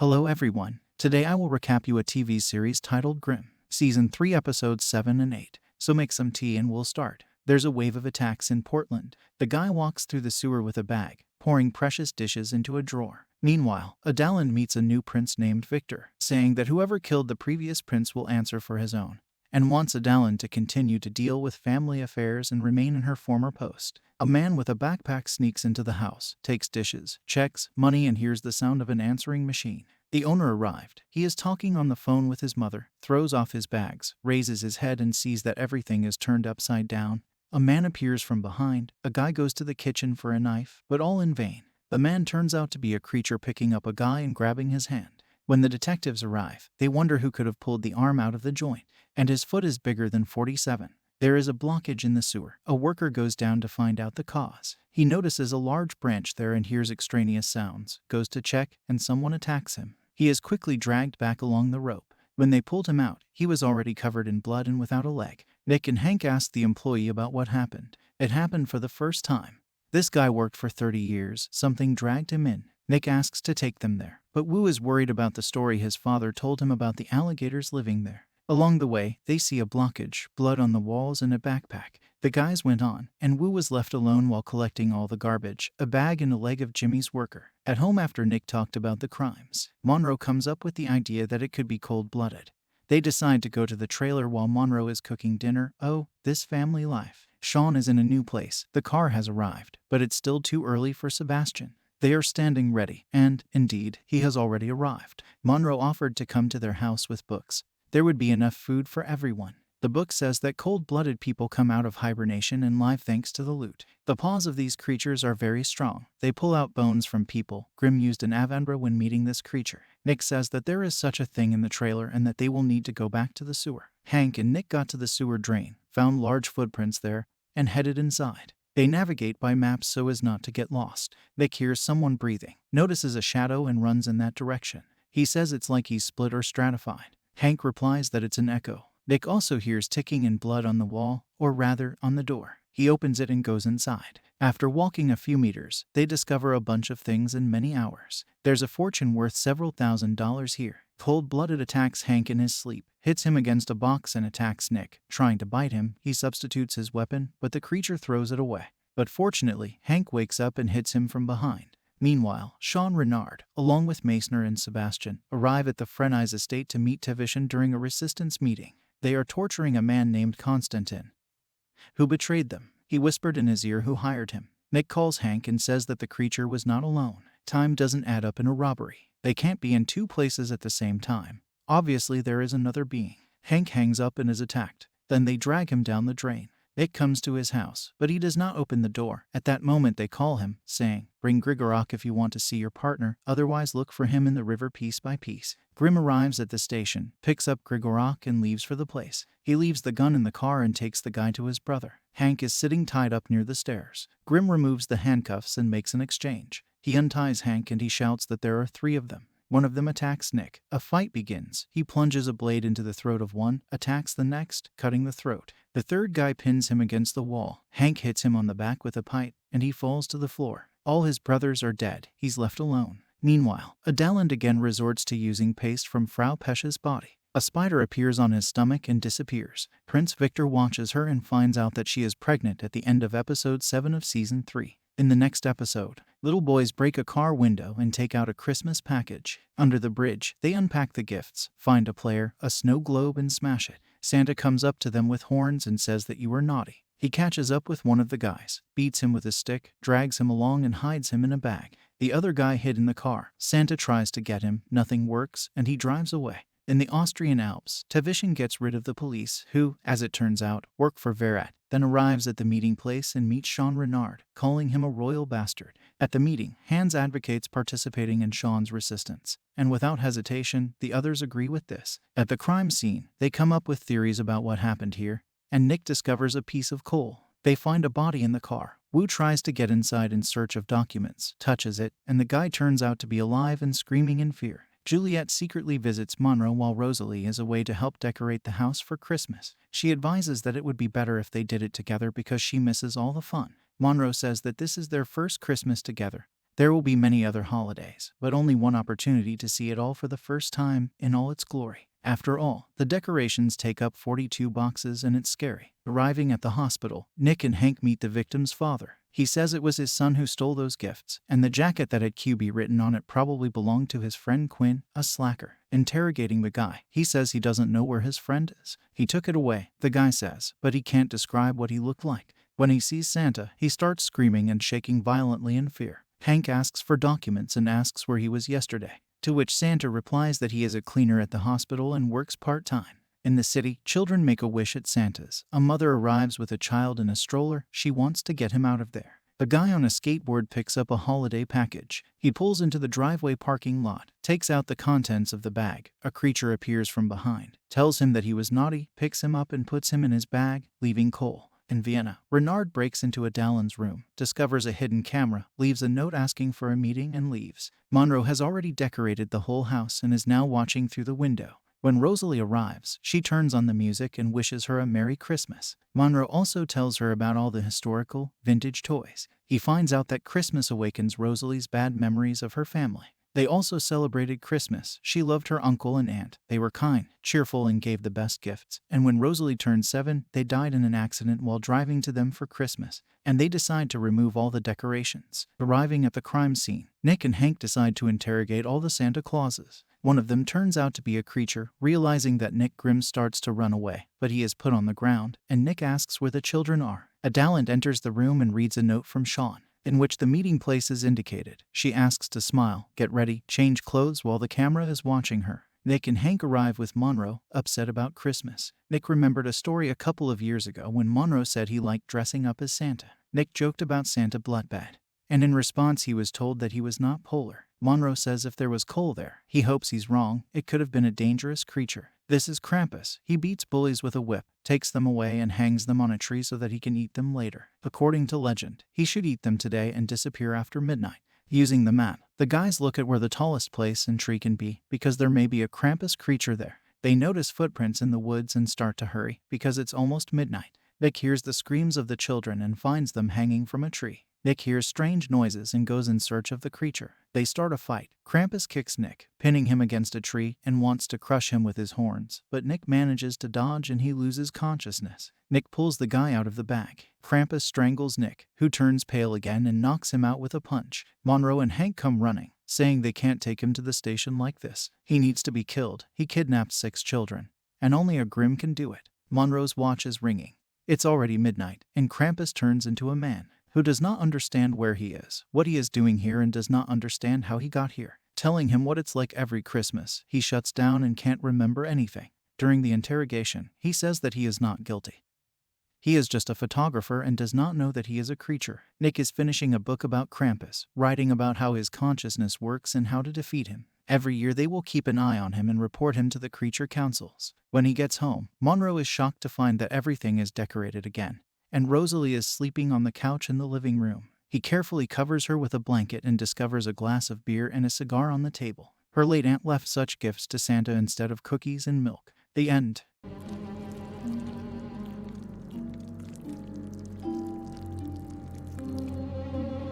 Hello everyone. Today I will recap you a TV series titled Grimm, Season 3 Episodes 7 and 8. So make some tea and we'll start. There's a wave of attacks in Portland. The guy walks through the sewer with a bag, pouring precious dishes into a drawer. Meanwhile, Adalan meets a new prince named Victor, saying that whoever killed the previous prince will answer for his own, and wants Adalan to continue to deal with family affairs and remain in her former post. A man with a backpack sneaks into the house, takes dishes, checks money, and hears the sound of an answering machine. The owner arrived. He is talking on the phone with his mother, throws off his bags, raises his head and sees that everything is turned upside down. A man appears from behind. A guy goes to the kitchen for a knife, but all in vain. The man turns out to be a creature picking up a guy and grabbing his hand. When the detectives arrive, they wonder who could have pulled the arm out of the joint, and his foot is bigger than 47. There is a blockage in the sewer. A worker goes down to find out the cause. He notices a large branch there and hears extraneous sounds, goes to check, and someone attacks him. He is quickly dragged back along the rope. When they pulled him out, he was already covered in blood and without a leg. Nick and Hank ask the employee about what happened. It happened for the first time. This guy worked for 30 years. Something dragged him in. Nick asks to take them there, but Wu is worried about the story his father told him about the alligators living there. Along the way, they see a blockage, blood on the walls, and a backpack. The guys went on, and Wu was left alone while collecting all the garbage, a bag and a leg of Jimmy's worker. At home after Nick talked about the crimes, Monroe comes up with the idea that it could be cold-blooded. They decide to go to the trailer while Monroe is cooking dinner. Oh, this family life. Sean is in a new place. The car has arrived, but it's still too early for Sebastian. They are standing ready, and, indeed, he has already arrived. Monroe offered to come to their house with books. There would be enough food for everyone. The book says that cold-blooded people come out of hibernation and live thanks to the loot. The paws of these creatures are very strong. They pull out bones from people. Grimm used an avambra when meeting this creature. Nick says that there is such a thing in the trailer and that they will need to go back to the sewer. Hank and Nick got to the sewer drain, found large footprints there, and headed inside. They navigate by maps so as not to get lost. Nick hears someone breathing, notices a shadow and runs in that direction. He says it's like he's split or stratified. Hank replies that it's an echo. Nick also hears ticking and blood on the wall, or rather, on the door. He opens it and goes inside. After walking a few meters, they discover a bunch of things in many hours. There's a fortune worth several $1,000s here. Cold-blooded attacks Hank in his sleep, hits him against a box and attacks Nick. Trying to bite him, he substitutes his weapon, but the creature throws it away. But fortunately, Hank wakes up and hits him from behind. Meanwhile, Sean Renard, along with Meissner and Sebastian, arrive at the Frenais estate to meet Tevishan during a resistance meeting. They are torturing a man named Constantin, who betrayed them. He whispered in his ear who hired him. Nick calls Hank and says that the creature was not alone. Time doesn't add up in a robbery. They can't be in two places at the same time. Obviously, there is another being. Hank hangs up and is attacked. Then they drag him down the drain. Nick comes to his house, but he does not open the door. At that moment they call him, saying, "Bring Grigorok if you want to see your partner, otherwise look for him in the river piece by piece." Grimm arrives at the station, picks up Grigorok and leaves for the place. He leaves the gun in the car and takes the guy to his brother. Hank is sitting tied up near the stairs. Grimm removes the handcuffs and makes an exchange. He unties Hank and he shouts that there are 3 of them. One of them attacks Nick. A fight begins. He plunges a blade into the throat of one, attacks the next, cutting the throat. The third guy pins him against the wall. Hank hits him on the back with a pipe, and he falls to the floor. All his brothers are dead. He's left alone. Meanwhile, Adalan again resorts to using paste from Frau Pescha's body. A spider appears on his stomach and disappears. Prince Victor watches her and finds out that she is pregnant at the end of episode 7 of season 3. In the next episode, little boys break a car window and take out a Christmas package. Under the bridge, they unpack the gifts, find a player, a snow globe, and smash it. Santa comes up to them with horns and says that you are naughty. He catches up with one of the guys, beats him with a stick, drags him along and hides him in a bag. The other guy hid in the car. Santa tries to get him, nothing works, and he drives away. In the Austrian Alps, Tevishan gets rid of the police, who, as it turns out, work for Verat, then arrives at the meeting place and meets Sean Renard, calling him a royal bastard. At the meeting, Hans advocates participating in Sean's resistance, and without hesitation, the others agree with this. At the crime scene, they come up with theories about what happened here, and Nick discovers a piece of coal. They find a body in the car. Wu tries to get inside in search of documents, touches it, and the guy turns out to be alive and screaming in fear. Juliet secretly visits Monroe while Rosalie is away to help decorate the house for Christmas. She advises that it would be better if they did it together because she misses all the fun. Monroe says that this is their first Christmas together, There will be many other holidays, but only one opportunity to see it all for the first time in all its glory. After all, the decorations take up 42 boxes and it's scary. Arriving at the hospital, Nick and Hank meet the victim's father. He says it was his son who stole those gifts, and the jacket that had QB written on it probably belonged to his friend Quinn, a slacker. Interrogating the guy, he says he doesn't know where his friend is. He took it away, the guy says, but he can't describe what he looked like. When he sees Santa, he starts screaming and shaking violently in fear. Hank asks for documents and asks where he was yesterday, to which Santa replies that he is a cleaner at the hospital and works part-time. In the city, children make a wish at Santa's. A mother arrives with a child in a stroller. She wants to get him out of there. A guy on a skateboard picks up a holiday package. He pulls into the driveway parking lot, takes out the contents of the bag. A creature appears from behind, tells him that he was naughty, picks him up and puts him in his bag, leaving Cole. In Vienna, Renard breaks into Adaline's room, discovers a hidden camera, leaves a note asking for a meeting and leaves. Monroe has already decorated the whole house and is now watching through the window. When Rosalie arrives, she turns on the music and wishes her a Merry Christmas. Monroe also tells her about all the historical, vintage toys. He finds out that Christmas awakens Rosalie's bad memories of her family. They also celebrated Christmas. She loved her uncle and aunt. They were kind, cheerful, and gave the best gifts. And when Rosalie turned 7, they died in an accident while driving to them for Christmas. And they decide to remove all the decorations. Arriving at the crime scene, Nick and Hank decide to interrogate all the Santa Clauses. One of them turns out to be a creature. Realizing that Nick, Grimm starts to run away, but he is put on the ground, and Nick asks where the children are. Adeline enters the room and reads a note from Sean, in which the meeting place is indicated. She asks to smile, get ready, change clothes while the camera is watching her. Nick and Hank arrive with Monroe, upset about Christmas. Nick remembered a story a couple of years ago when Monroe said he liked dressing up as Santa. Nick joked about Santa bloodbath, and in response he was told that he was not polar. Monroe says if there was Cole there, he hopes he's wrong. It could have been a dangerous creature. This is Krampus. He beats bullies with a whip, takes them away and hangs them on a tree so that he can eat them later. According to legend, he should eat them today and disappear after midnight. Using the map, the guys look at where the tallest place and tree can be, because there may be a Krampus creature there. They notice footprints in the woods and start to hurry, because it's almost midnight. Nick hears the screams of the children and finds them hanging from a tree. Nick hears strange noises and goes in search of the creature. They start a fight. Krampus kicks Nick, pinning him against a tree, and wants to crush him with his horns, but Nick manages to dodge and he loses consciousness. Nick pulls the guy out of the bag. Krampus strangles Nick, who turns pale again and knocks him out with a punch. Monroe and Hank come running, saying they can't take him to the station like this. He needs to be killed. He kidnapped 6 children, and only a Grimm can do it. Monroe's watch is ringing. It's already midnight, and Krampus turns into a man who does not understand where he is, what he is doing here, and does not understand how he got here. Telling him what it's like every Christmas, he shuts down and can't remember anything. During the interrogation, he says that he is not guilty. He is just a photographer and does not know that he is a creature. Nick is finishing a book about Krampus, writing about how his consciousness works and how to defeat him. Every year they will keep an eye on him and report him to the creature councils. When he gets home, Monroe is shocked to find that everything is decorated again, and Rosalie is sleeping on the couch in the living room. He carefully covers her with a blanket and discovers a glass of beer and a cigar on the table. Her late aunt left such gifts to Santa instead of cookies and milk. The end.